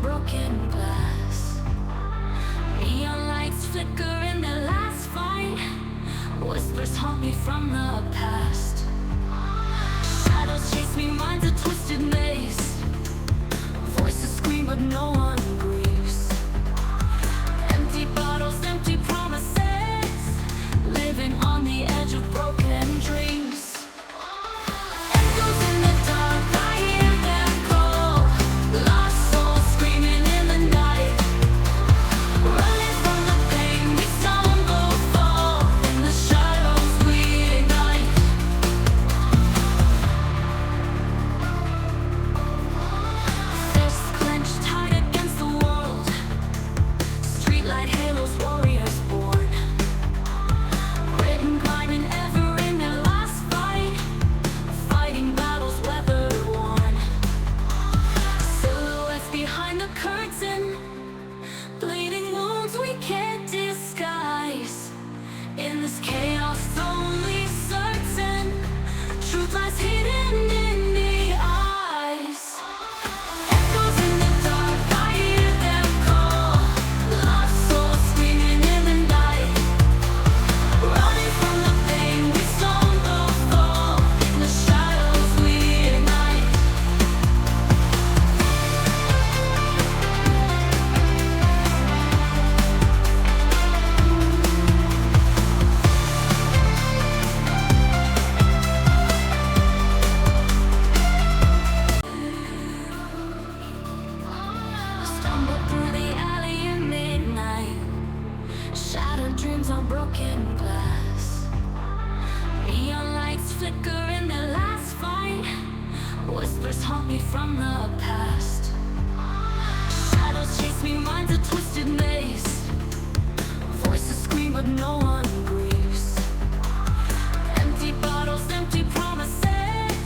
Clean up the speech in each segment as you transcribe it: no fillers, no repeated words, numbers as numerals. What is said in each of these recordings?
broken glass. Neon lights flicker in their last fight. Whispers haunt me from the past. Shadows chase me, minds a twisted maze. Voices scream but no one grieves. Empty bottles, empty promises, living on the edge of broken dreams. Echoes in the dark, I hear them call. Lost souls screaming in the night. Running from the pain, we stumble, fall. In the shadows we ignite. Fists clenched tight against the world. Streetlight halos, warriors born. Written, climbing ever in their last fight. Fighting battles weather worn. Silhouettes behind the curtain. Bleeding wounds we can't disguise. In this chaos only certain truth lies hidden in the eyes. Echoes in the dark, I hear them call. Lost souls screaming in the night. Running from the pain, we stumble, fall. In the shadows we ignite. Stumble through the alley in midnight. Shattered dreams on broken glass. Neon lights flicker in their last fight. Whispers haunt me from the past. Shadows chase me, minds a twisted maze. Voices scream but no one grieves. Empty bottles, empty promises,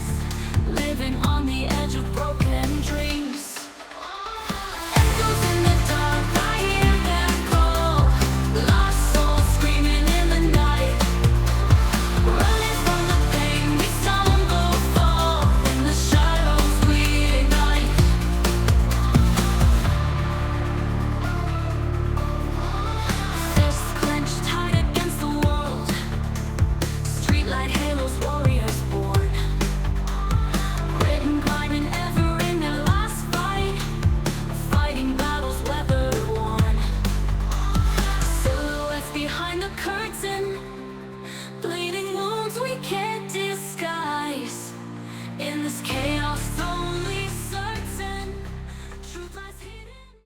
living on the edge of broken dreams. Echoes in the dark, I hear them call. Lost souls screaming in the night. Running from the pain, we stumble, fall. In the shadows we ignite. Fists clenched tight against the world. Streetlight halos, warriors born. Written, climbing ever in their last fight. Fighting battles weather worn. Silhouettes behind the curtain. Bleeding wounds we can't disguise. In this chaos